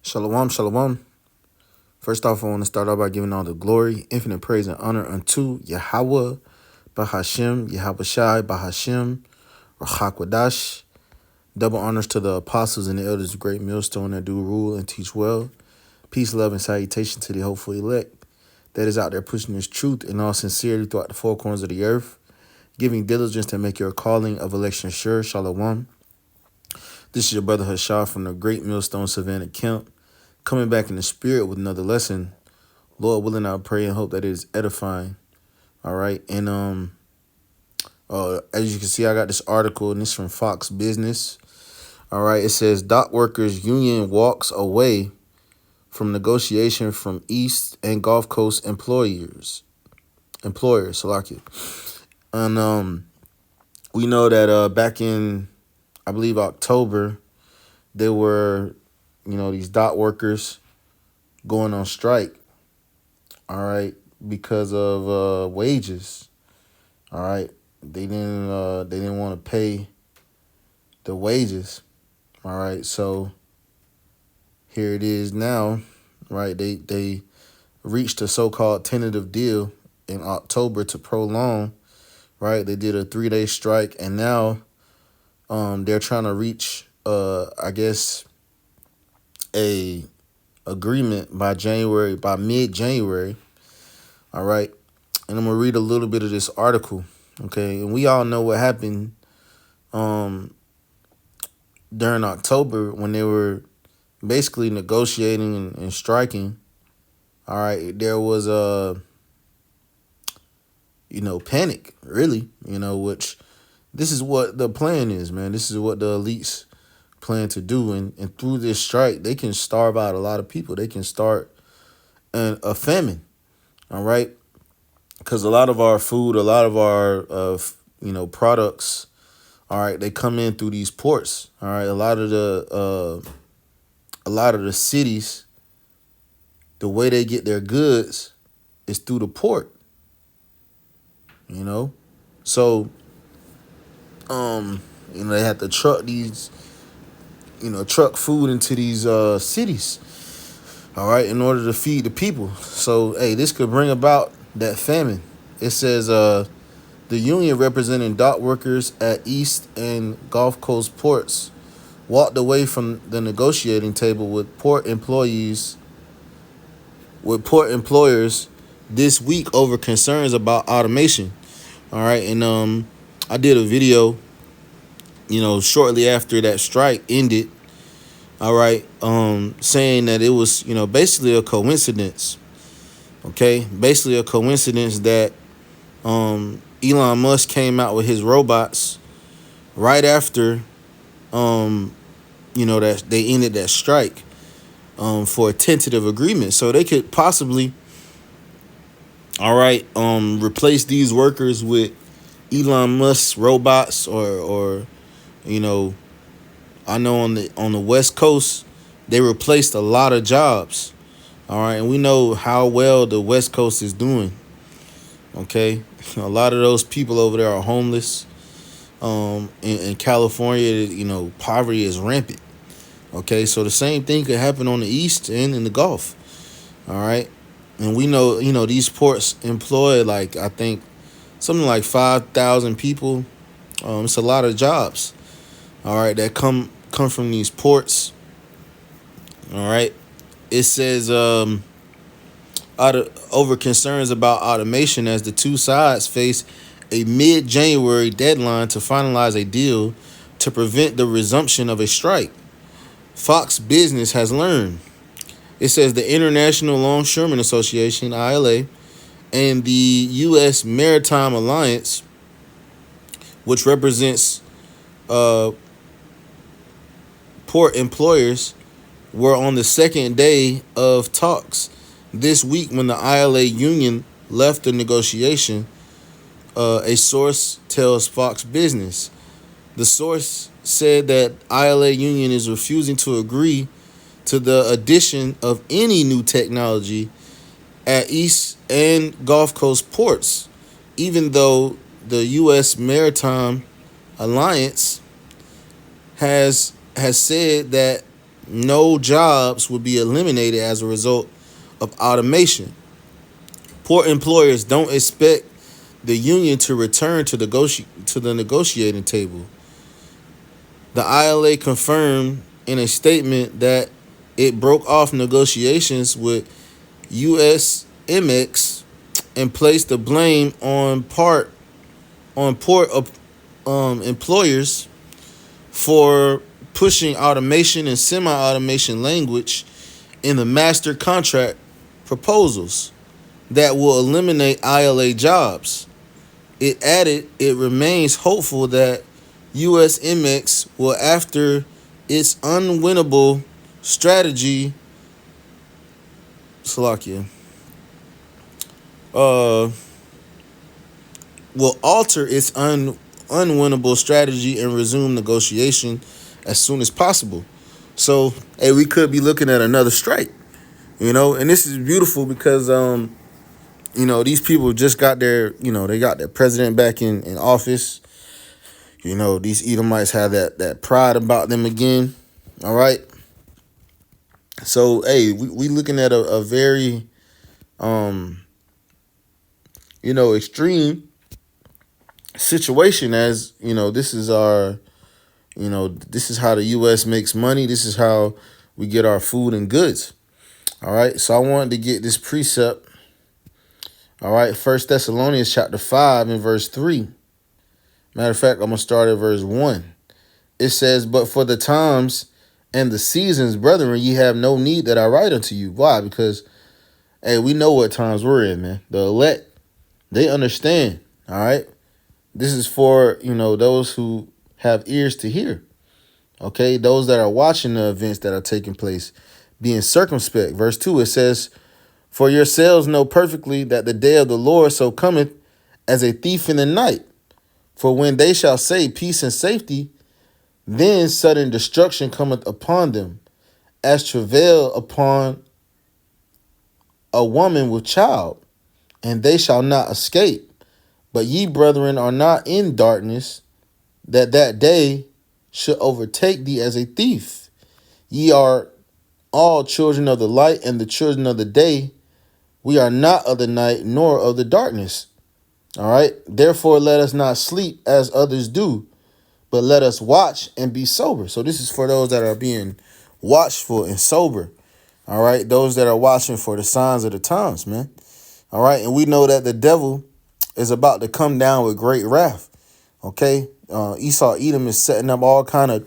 Shalom, shalom. First off, I want to start off by giving all the glory, infinite praise, and honor unto Yahweh, Bahashem, Yahweh Shai, Bahashem, Rachakwadash. Double honors to the apostles and the elders of Great Millstone that do rule and teach well. Peace, love, and salutation to the hopeful elect that is out there pushing this truth in all sincerity throughout the four corners of the earth, giving diligence to make your calling of election sure. Shalom. This is your brother Hashah from the Great Millstone Savannah Camp, coming back in the spirit with another lesson. Lord willing, I pray and hope that it is edifying. All right. And as you can see, I got this article, and this is from Fox Business. All right. It says dock workers union walks away from negotiation from East and Gulf Coast employers. Salakia. And we know that back in, I believe, October, there were, these dock workers going on strike. All right, because of wages. All right, they didn't want to pay the wages. All right, so here it is now. Right, they reached a so-called tentative deal in October to prolong. Right, they did a 3-day strike, and now they're trying to reach I guess a agreement by mid-January. All right. And I'm going to read a little bit of this article. Okay. And we all know what happened during October when they were basically negotiating and striking. All right. There was panic, really, which this is what the plan is, man. This is what the elites plan to do. And through this strike, they can starve out a lot of people. They can start a famine. All right. Because a lot of our food, a lot of our, products, all right, they come in through these ports. All right. A lot of the cities, the way they get their goods is through the port. So, they have to truck these, truck food into these cities, all right, in order to feed the people. So, hey, this could bring about that famine. It says the union representing dock workers at East and Gulf Coast ports walked away from the negotiating table with port employers this week over concerns about automation. All right, and I did a video, shortly after that strike ended. All right, saying that it was, basically a coincidence. Okay, basically a coincidence that Elon Musk came out with his robots right after, that they ended that strike for a tentative agreement, so they could possibly, all right, replace these workers with Elon Musk's robots, or I know on the West Coast they replaced a lot of jobs. All right, and we know how well the West Coast is doing. Okay, a lot of those people over there are homeless. In California, poverty is rampant. Okay, so the same thing could happen on the East and in the Gulf. All right, and we know, these ports employ, like, I think something like 5,000 people. It's a lot of jobs. All right, that come from these ports. All right. It says over concerns about automation as the two sides face a mid-January deadline to finalize a deal to prevent the resumption of a strike. Fox Business has learned. It says the International Longshoremen Association, ILA, and the U.S. Maritime Alliance, which represents port employers, were on the second day of talks this week when the ILA union left the negotiation, a source tells Fox Business. The source said that ILA union is refusing to agree to the addition of any new technology at East and Gulf Coast ports, even though the U.S. Maritime Alliance has said that no jobs would be eliminated as a result of automation. Poor employers don't expect the union to return to the negotiating table. The ILA confirmed in a statement that it broke off negotiations with USMX and placed the blame on poor employers for pushing automation and semi-automation language in the master contract proposals that will eliminate ILA jobs. It added it remains hopeful that USMX will, after its unwinnable strategy, Slovakia, uh, will alter its unwinnable strategy and resume negotiation as soon as possible. So, hey, we could be looking at another strike, and this is beautiful because these people just got they got their president back in office. These Edomites have that pride about them again. All right. So, hey, we looking at a very, extreme situation as, this is this is how the U.S. makes money. This is how we get our food and goods. All right. So I wanted to get this precept. All right. 1 Thessalonians chapter 5 and verse 3. Matter of fact, I'm going to start at verse 1. It says, "But for the times and the seasons, brethren, ye have no need that I write unto you." Why? Because, hey, we know what times we're in, man. The elect, they understand, all right? This is for, those who have ears to hear, okay? Those that are watching the events that are taking place, being circumspect. Verse 2, it says, "For yourselves know perfectly that the day of the Lord so cometh as a thief in the night. For when they shall say peace and safety, then sudden destruction cometh upon them, as travail upon a woman with child, and they shall not escape. But ye, brethren, are not in darkness, that day should overtake thee as a thief. Ye are all children of the light and the children of the day. We are not of the night nor of the darkness. All right. Therefore, let us not sleep as others do, but let us watch and be sober." So this is for those that are being watchful and sober. All right. Those that are watching for the signs of the times, man. All right. And we know that the devil is about to come down with great wrath. Okay. Esau Edom is setting up all kind of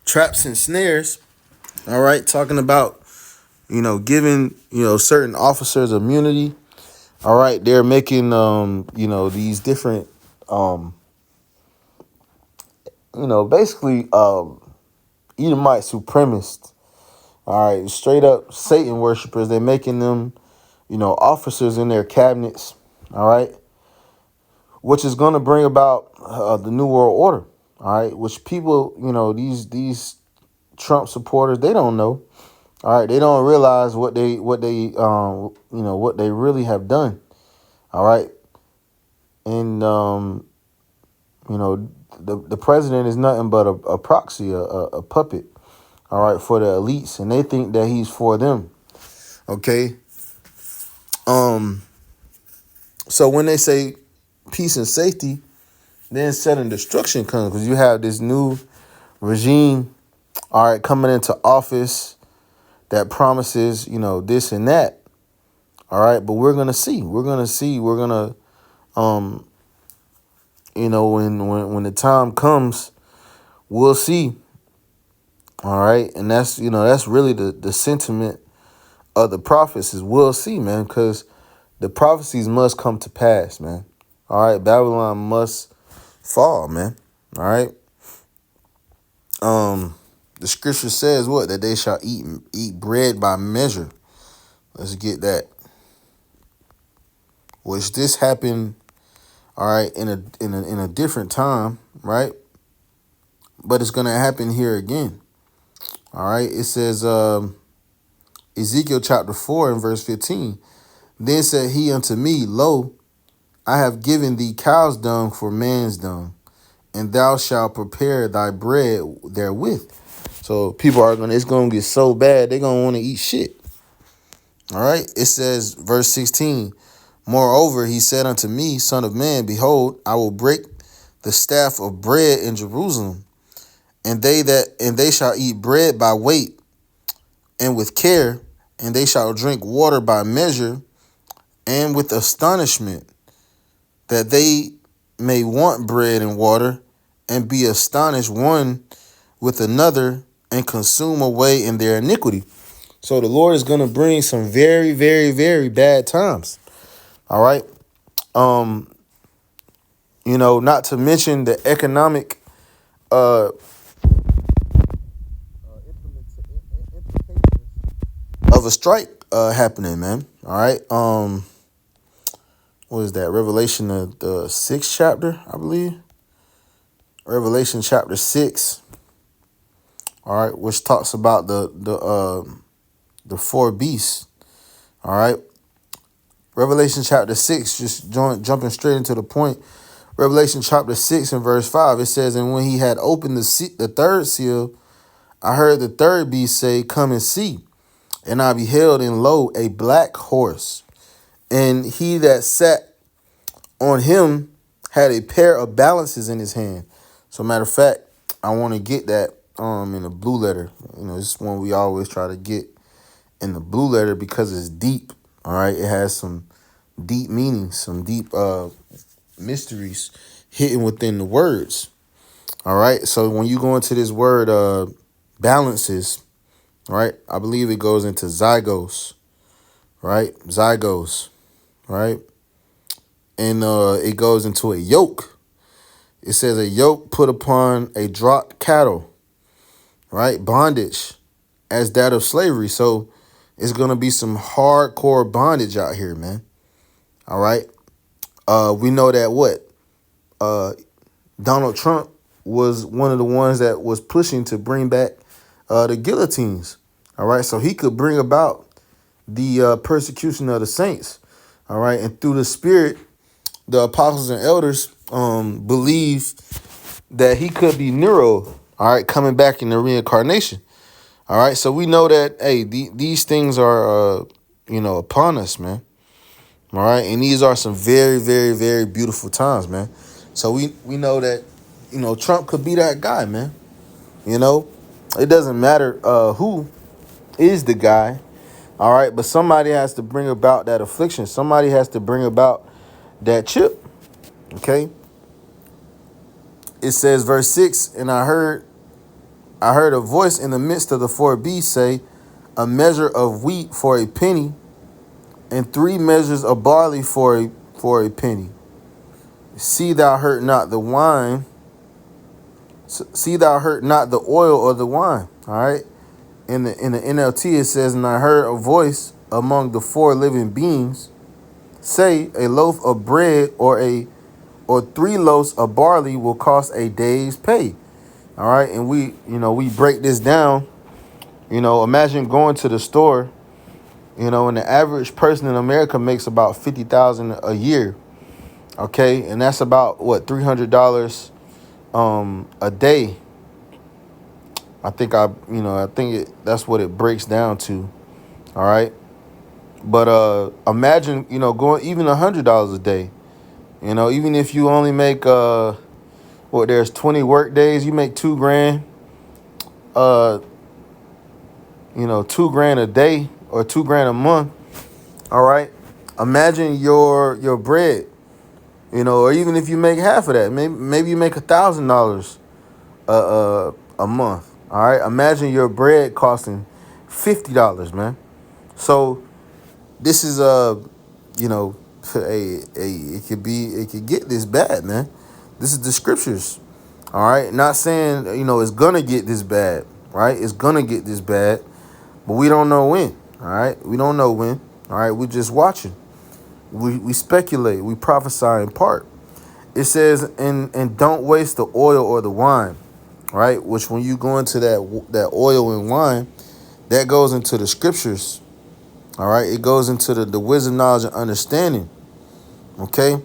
traps and snares. All right. Talking about, giving, certain officers immunity. All right. They're making, these different, basically, Edomite supremacists. All right. Straight up Satan worshipers. They're making them, officers in their cabinets. All right. Which is going to bring about the New World Order. All right. Which people, these Trump supporters, they don't know. All right. They don't realize what they really have done. All right. And, the president is nothing but a proxy, a puppet. All right. For the elites. And they think that he's for them. Okay. So when they say peace and safety, then sudden destruction comes because you have this new regime, all right, coming into office that promises, this and that. All right. But we're going to see. We're going to, when the time comes, we'll see. All right. And that's really the sentiment of the prophets is we'll see, man, because the prophecies must come to pass, man. All right. Babylon must fall, man. All right. The scripture says what? That they shall eat bread by measure. Let's get that. Which this happened, all right, in a different time, right? But it's gonna happen here again. All right. It says Ezekiel chapter 4 and verse 15. "Then said he unto me, Lo, I have given thee cow's dung for man's dung, and thou shalt prepare thy bread therewith." So people are gonna, it's gonna get so bad they're gonna want to eat shit. All right. It says, verse 16. Moreover, he said unto me, Son of man, behold, I will break the staff of bread in Jerusalem, and they shall eat bread by weight and with care, and they shall drink water by measure and with astonishment, that they may want bread and water, and be astonished one with another, and consume away in their iniquity. So the Lord is going to bring some very, very, very bad times. All right. Um, not to mention the economic uh implications of a strike happening, man. All right. What is that? Revelation the sixth chapter, I believe. Revelation chapter 6. All right, which talks about the four beasts. All right. Revelation chapter 6, just jumping straight into the point. Revelation chapter 6 and verse 5, it says, and when he had opened the third seal, I heard the third beast say, come and see. And I beheld, and lo, a black horse. And he that sat on him had a pair of balances in his hand. So matter of fact, I want to get that in the blue letter. This is one we always try to get in the blue letter because it's deep. All right. It has some deep meanings, some deep mysteries hidden within the words. All right. So when you go into this word balances, right, I believe it goes into zygos, right? Zygos, right? And it goes into a yoke. It says a yoke put upon a dropped cattle, right? Bondage as that of slavery. So it's going to be some hardcore bondage out here, man. All right. We know that Donald Trump was one of the ones that was pushing to bring back the guillotines. All right. So he could bring about the persecution of the saints. All right. And through the spirit, the apostles and elders believe that he could be Nero. All right. Coming back in the reincarnation. All right. So we know that, hey, these things are, upon us, man. All right. And these are some very, very, very beautiful times, man. So we know that, Trump could be that guy, man. It doesn't matter who is the guy. All right. But somebody has to bring about that affliction. Somebody has to bring about that chip. OK. It says, verse 6, and I heard a voice in the midst of the four beasts say, a measure of wheat for a penny, and 3 measures of barley for a penny. See thou hurt not the wine. See thou hurt not the oil or the wine. All right. In the NLT it says, and I heard a voice among the 4 living beings say, a loaf of bread or 3 loaves of barley will cost a day's pay. All right. And we break this down. Imagine going to the store, and the average person in America makes about $50,000 a year. Okay. And that's about what, $300 a day. I think that's what it breaks down to. All right. But imagine, going even $100 a day. Even if you only make there's 20 work days, you make $2,000. $2,000 a day or $2,000 a month. All right. Imagine your bread, or even if you make half of that, maybe you make $1,000 a month. All right. Imagine your bread costing $50, man. So this is it could get this bad, man. This is the scriptures. All right. Not saying, it's gonna get this bad, right? It's gonna get this bad, but we don't know when. All right. We don't know when. All right. We're just watching. We speculate. We prophesy in part. It says, and don't waste the oil or the wine, right? Which when you go into that oil and wine, that goes into the scriptures. All right. It goes into the wisdom, knowledge, and understanding. Okay.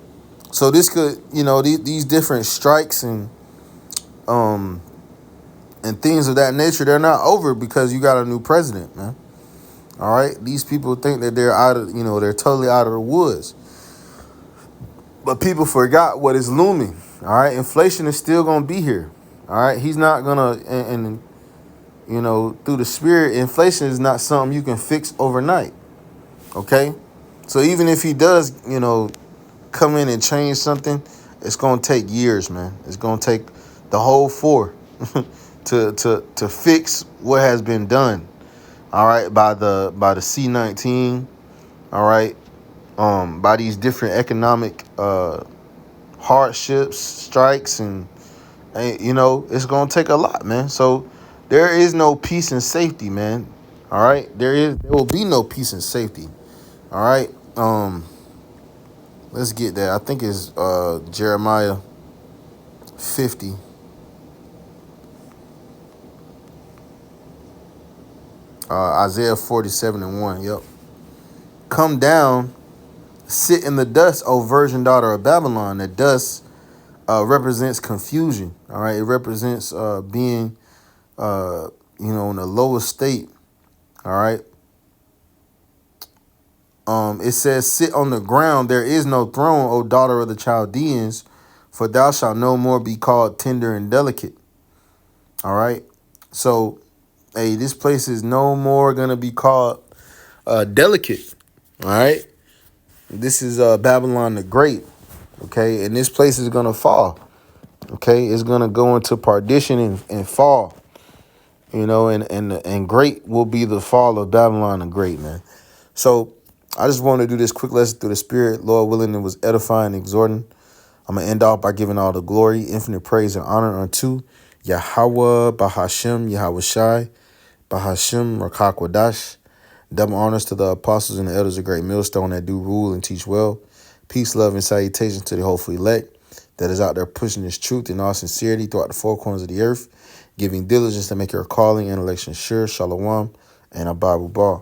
So this could, these different strikes and and things of that nature, they're not over because you got a new president, man. All right, these people think that they're out of, they're totally out of the woods, but people forgot what is looming. All right, inflation is still gonna be here. All right, he's not gonna, and through the spirit, inflation is not something you can fix overnight. Okay, so even if he does, come in and change something, it's gonna take years, man. It's gonna take the whole four to fix what has been done. All right, by the C-19. All right, by these different economic hardships, strikes, and it's gonna take a lot, man. So there is no peace and safety, man. All right, there will be no peace and safety. All right, let's get that. I think it's Jeremiah 50. Isaiah 47:1. Yep. Come down, sit in the dust, O virgin daughter of Babylon. The dust represents confusion. All right, it represents being, in the lowest state. All right. It says, sit on the ground. There is no throne, O daughter of the Chaldeans, for thou shalt no more be called tender and delicate. All right. So, hey, this place is no more gonna be called delicate. All right. This is Babylon the Great. Okay, and this place is gonna fall. Okay, it's gonna go into perdition and fall. And great will be the fall of Babylon the Great, man. So I just want to do this quick lesson through the Spirit. Lord willing, it was edifying, exhorting. I'm going to end off by giving all the glory, infinite praise, and honor unto Yahweh, Bahashem, Yahweh Shai, Bahashem, Rakakwadash. Double honors to the apostles and the elders of Great Millstone that do rule and teach well. Peace, love, and salutations to the hopeful elect that is out there pushing this truth in all sincerity throughout the four corners of the earth, giving diligence to make your calling and election sure. Shalom and Ababu Ba.